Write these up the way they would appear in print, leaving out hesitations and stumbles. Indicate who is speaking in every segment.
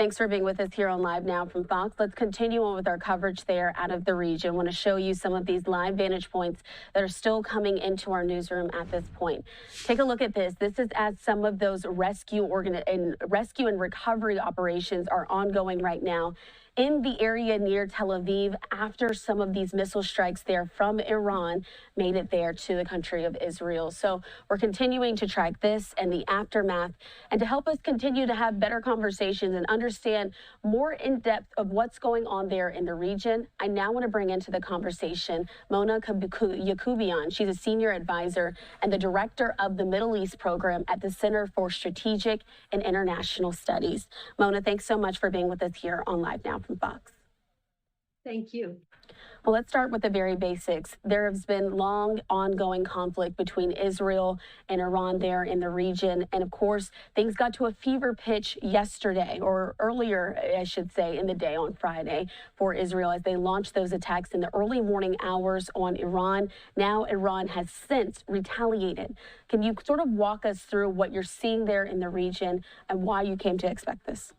Speaker 1: Thanks for being with us here on Live Now from Fox. Let's continue on with our coverage there out of the region. I want to show you some of these live vantage points that are still coming into our newsroom at this point. Take a look at this. This is as some of those rescue and recovery operations are ongoing right now in the area near Tel Aviv after some of these missile strikes there from Iran made it there to the country of Israel. So we're continuing to track this and the aftermath, and to help us continue to have better conversations and understand more in depth of what's going on there in the region, I now want to bring into the conversation Mona Yacoubian. She's a senior advisor and the director of the Middle East program at the Center for Strategic and International Studies. Mona, thanks so much for being with us here on Live Now from Fox.
Speaker 2: Thank you.
Speaker 1: Well, let's start with the very basics. There has been long ongoing conflict between Israel and Iran there in the region. And of course, things got to a fever pitch yesterday, or earlier, I should say, in the day on Friday for Israel as they launched those attacks in the early morning hours on Iran. Now Iran has since retaliated. Can you sort of walk us through what you're seeing there in the region and why you came to expect this?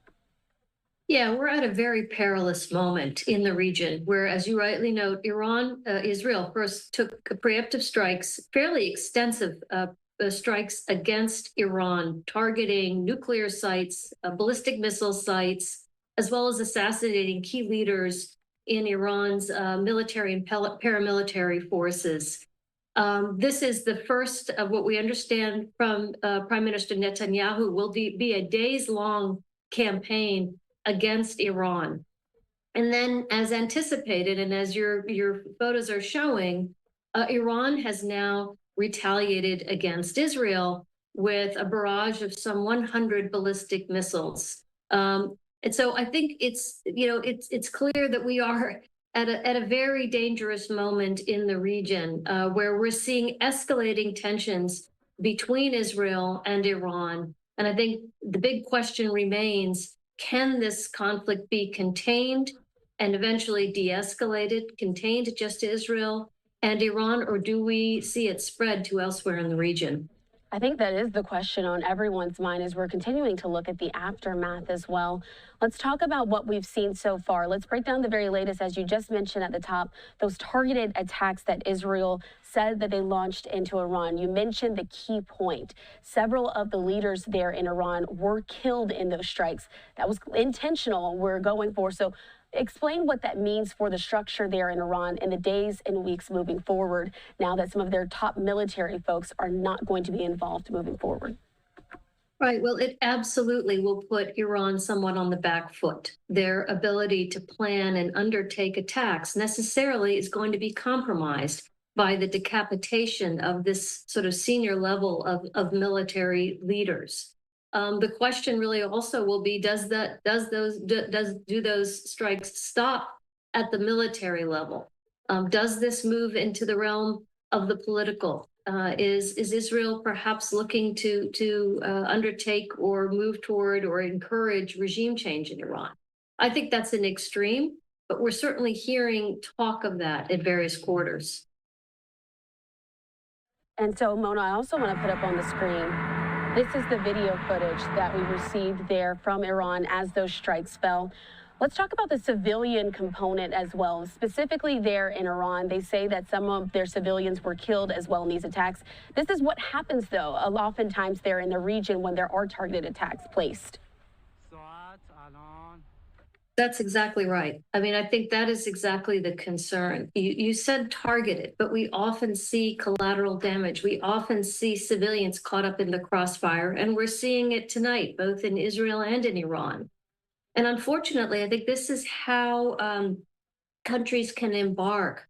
Speaker 2: Yeah, we're at a very perilous moment in the region where, as you rightly note, Israel first took preemptive strikes, fairly extensive strikes against Iran, targeting nuclear sites, ballistic missile sites, as well as assassinating key leaders in Iran's military and paramilitary forces. This is the first of what we understand from Prime Minister Netanyahu will be a days-long campaign against Iran. And then, as anticipated, and as your photos are showing, Iran has now retaliated against Israel with a barrage of some 100 ballistic missiles. And so I think it's clear that we are at a very dangerous moment in the region where we're seeing escalating tensions between Israel and Iran. And I think the big question remains, can this conflict be contained and eventually de-escalated, contained just to Israel and Iran, or do we see it spread to elsewhere in the region?
Speaker 1: I think that is the question on everyone's mind as we're continuing to look at the aftermath as well. Let's talk about what we've seen so far. Let's break down the very latest, as you just mentioned at the top, those targeted attacks that Israel said that they launched into Iran. You mentioned the key point. Several of the leaders there in Iran were killed in those strikes. That was intentional, we're going for. So explain what that means for the structure there in Iran in the days and weeks moving forward, now that some of their top military folks are not going to be involved moving forward.
Speaker 2: Right. Well, it absolutely will put Iran somewhat on the back foot. Their ability to plan and undertake attacks necessarily is going to be compromised by the decapitation of this sort of senior level of military leaders. The question really also will be, do those strikes stop at the military level? Does this move into the realm of the political? Is Israel perhaps looking to undertake or move toward or encourage regime change in Iran? I think that's an extreme, but we're certainly hearing talk of that at various quarters.
Speaker 1: And so, Mona, I also want to put up on the screen, this is the video footage that we received there from Iran as those strikes fell. Let's talk about the civilian component as well. Specifically there in Iran, they say that some of their civilians were killed as well in these attacks. This is what happens, though, oftentimes there in the region when there are targeted attacks placed.
Speaker 2: That's exactly right. I mean, I think that is exactly the concern. You said targeted, but we often see collateral damage. We often see civilians caught up in the crossfire, and we're seeing it tonight, both in Israel and in Iran. And unfortunately, I think this is how countries can embark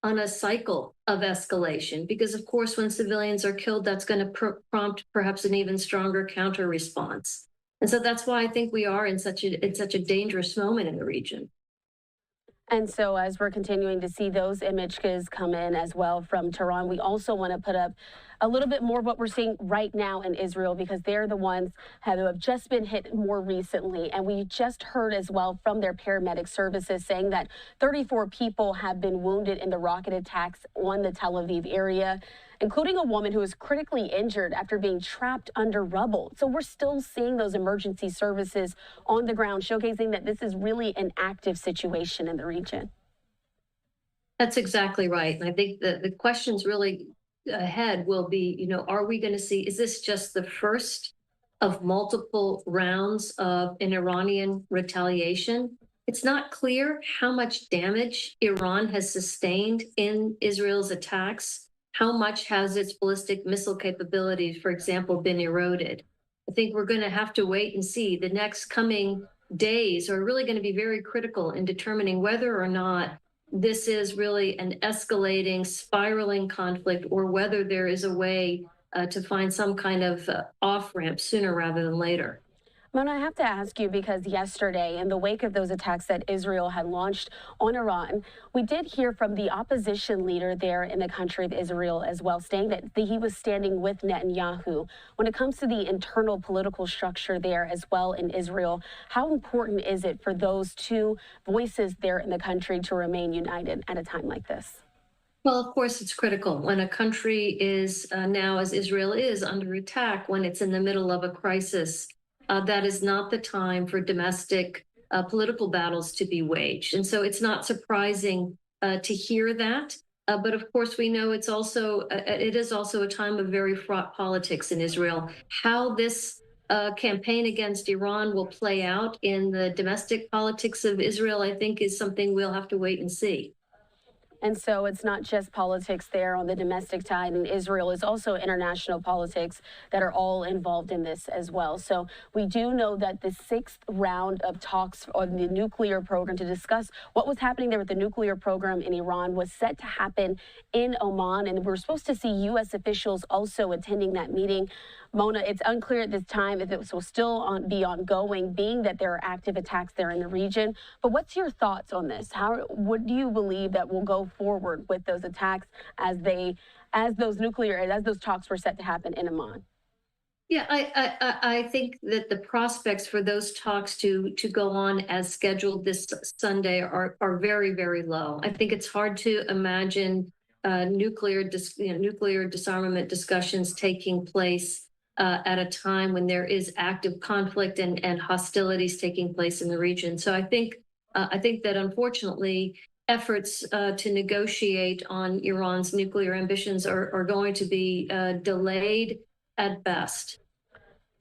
Speaker 2: on a cycle of escalation, because, of course, when civilians are killed, that's going to prompt perhaps an even stronger counter response. And so that's why I think we are in such a dangerous moment in the region.
Speaker 1: And so as we're continuing to see those images come in as well from Tehran, we also want to put up a little bit more of what we're seeing right now in Israel, because they're the ones who have just been hit more recently. And we just heard as well from their paramedic services saying that 34 people have been wounded in the rocket attacks on the Tel Aviv area. including a woman who was critically injured after being trapped under rubble. So we're still seeing those emergency services on the ground, showcasing that this is really an active situation in the region.
Speaker 2: That's exactly right. And I think the questions really ahead will be, are we going to see, is this just the first of multiple rounds of an Iranian retaliation? It's not clear how much damage Iran has sustained in Israel's attacks. How much has its ballistic missile capabilities, for example, been eroded? I think we're going to have to wait and see. The next coming days are really going to be very critical in determining whether or not this is really an escalating, spiraling conflict, or whether there is a way to find some kind of off-ramp sooner rather than later.
Speaker 1: Mona, I have to ask you because yesterday, in the wake of those attacks that Israel had launched on Iran, we did hear from the opposition leader there in the country of Israel as well, saying that he was standing with Netanyahu. When it comes to the internal political structure there as well in Israel, how important is it for those two voices there in the country to remain united at a time like this?
Speaker 2: Well, of course, it's critical when a country is now, as Israel is, under attack, when it's in the middle of a crisis. That is not the time for domestic political battles to be waged. And so it's not surprising to hear that. But of course, we know it is also a time of very fraught politics in Israel. How this campaign against Iran will play out in the domestic politics of Israel, I think, is something we'll have to wait and see.
Speaker 1: And so it's not just politics there on the domestic side in Israel, it's also international politics that are all involved in this as well. So we do know that the sixth round of talks on the nuclear program to discuss what was happening there with the nuclear program in Iran was set to happen in Oman. And we're supposed to see U.S. officials also attending that meeting. Mona, it's unclear at this time if it will still be ongoing, being that there are active attacks there in the region. But what's your thoughts on this? What do you believe that will go forward with those attacks as those talks were set to happen in Oman?
Speaker 2: Yeah, I think that the prospects for those talks to go on as scheduled this Sunday are very, very low. I think it's hard to imagine nuclear disarmament discussions taking place at a time when there is active conflict and hostilities taking place in the region. So I think that unfortunately efforts to negotiate on Iran's nuclear ambitions are going to be delayed at best.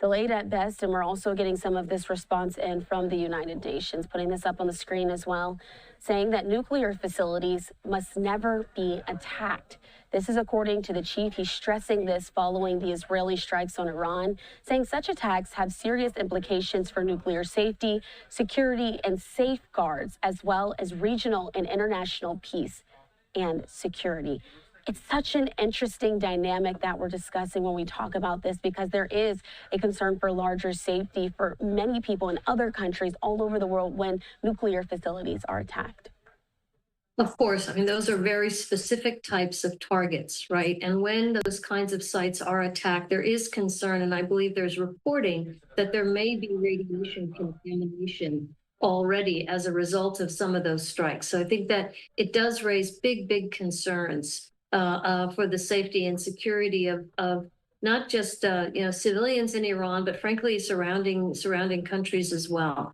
Speaker 1: Delayed at best, and we're also getting some of this response in from the United Nations, putting this up on the screen as well, saying that nuclear facilities must never be attacked. This is according to the chief. He's stressing this following the Israeli strikes on Iran, saying such attacks have serious implications for nuclear safety, security, and safeguards, as well as regional and international peace and security. It's such an interesting dynamic that we're discussing when we talk about this, because there is a concern for larger safety for many people in other countries all over the world when nuclear facilities are attacked.
Speaker 2: Of course, I mean, those are very specific types of targets, right? And when those kinds of sites are attacked, there is concern, and I believe there's reporting that there may be radiation contamination already as a result of some of those strikes. So I think that it does raise big concerns for the safety and security of not just civilians in Iran, but frankly surrounding countries as well.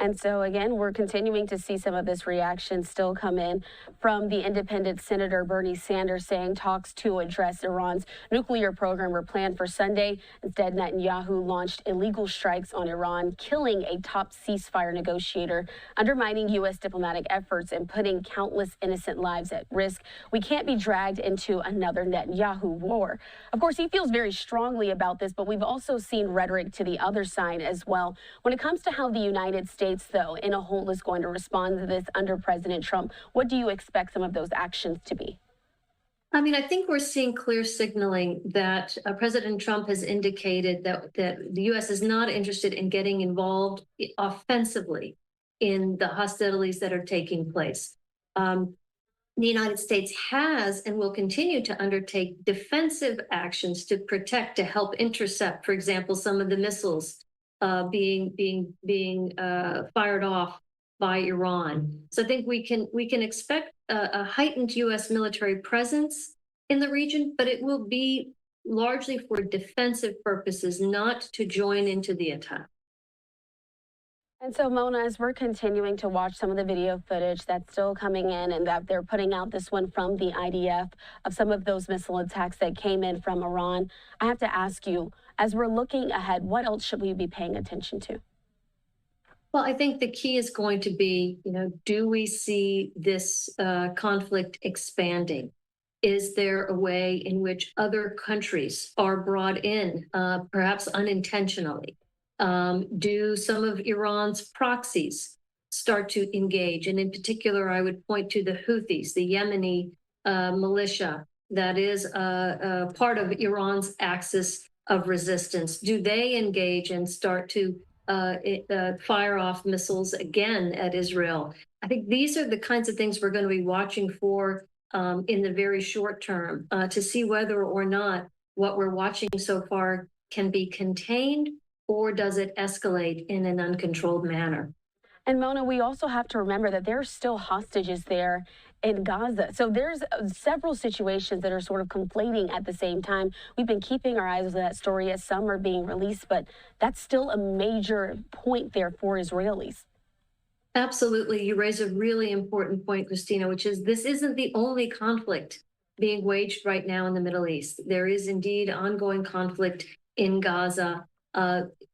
Speaker 1: And so, again, we're continuing to see some of this reaction still come in from the independent Senator Bernie Sanders, saying talks to address Iran's nuclear program were planned for Sunday. Instead, Netanyahu launched illegal strikes on Iran, killing a top ceasefire negotiator, undermining U.S. diplomatic efforts, and putting countless innocent lives at risk. We can't be dragged into another Netanyahu war. Of course, he feels very strongly about this, but we've also seen rhetoric to the other side as well. When it comes to how the United States, though, in a whole is going to respond to this under President Trump, what do you expect some of those actions to be?
Speaker 2: I mean, I think we're seeing clear signaling that President Trump has indicated that the U.S. is not interested in getting involved offensively in the hostilities that are taking place. The United States has and will continue to undertake defensive actions to protect, to help intercept, for example, some of the missiles being fired off by Iran. So I think we can expect a heightened U.S. military presence in the region, but it will be largely for defensive purposes, not to join into the attack.
Speaker 1: And so, Mona, as we're continuing to watch some of the video footage that's still coming in and that they're putting out this one from the IDF of some of those missile attacks that came in from Iran, I have to ask you, as we're looking ahead, what else should we be paying attention to?
Speaker 2: Well, I think the key is going to be, do we see this conflict expanding? Is there a way in which other countries are brought in, perhaps unintentionally? Do some of Iran's proxies start to engage? And in particular, I would point to the Houthis, the Yemeni militia that is part of Iran's axis of resistance. Do they engage and start to fire off missiles again at Israel? I think these are the kinds of things we're going to be watching for in the very short term to see whether or not what we're watching so far can be contained, or does it escalate in an uncontrolled manner?
Speaker 1: And Mona, we also have to remember that there are still hostages there in Gaza. So there's several situations that are sort of conflating at the same time. We've been keeping our eyes on that story as some are being released, but that's still a major point there for Israelis.
Speaker 2: Absolutely. You raise a really important point, Christina, which is this isn't the only conflict being waged right now in the Middle East. There is indeed ongoing conflict in Gaza.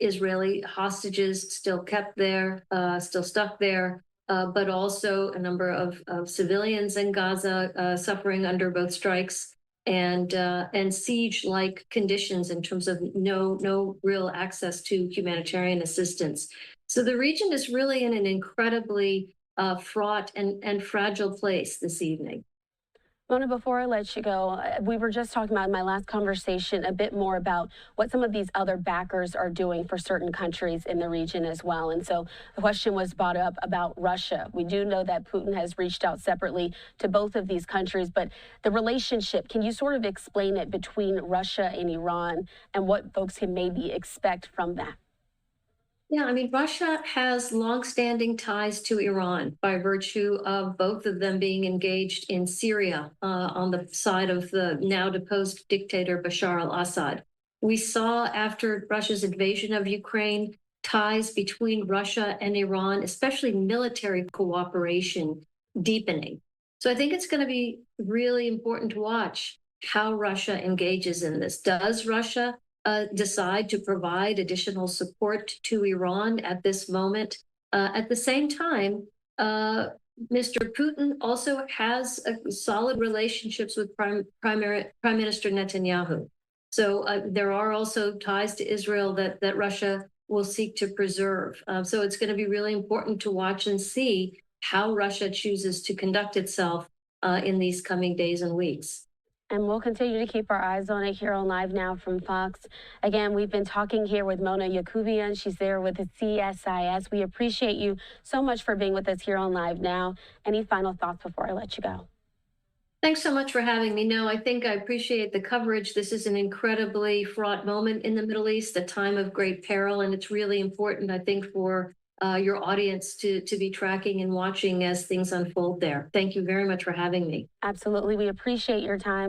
Speaker 2: Israeli hostages still kept there, still stuck there, but also a number of civilians in Gaza suffering under both strikes and siege-like conditions in terms of no real access to humanitarian assistance. So the region is really in an incredibly fraught and fragile place this evening.
Speaker 1: Mona, before I let you go, we were just talking about in my last conversation a bit more about what some of these other backers are doing for certain countries in the region as well. And so the question was brought up about Russia. We do know that Putin has reached out separately to both of these countries, but the relationship, can you sort of explain it between Russia and Iran and what folks can maybe expect from that?
Speaker 2: Yeah, I mean, Russia has longstanding ties to Iran by virtue of both of them being engaged in Syria on the side of the now deposed dictator Bashar al-Assad. We saw after Russia's invasion of Ukraine, ties between Russia and Iran, especially military cooperation, deepening. So I think it's going to be really important to watch how Russia engages in this. Does Russia decide to provide additional support to Iran at this moment? At the same time, Mr. Putin also has solid relationships with Prime Minister Netanyahu. So there are also ties to Israel that Russia will seek to preserve. So it's going to be really important to watch and see how Russia chooses to conduct itself in these coming days and weeks.
Speaker 1: And we'll continue to keep our eyes on it here on Live Now from Fox. Again, we've been talking here with Mona Yacoubian. She's there with the CSIS. We appreciate you so much for being with us here on Live Now. Any final thoughts before I let you go?
Speaker 2: Thanks so much for having me. No, I think I appreciate the coverage. This is an incredibly fraught moment in the Middle East, a time of great peril, and it's really important, I think, for your audience to be tracking and watching as things unfold there. Thank you very much for having me.
Speaker 1: Absolutely. We appreciate your time.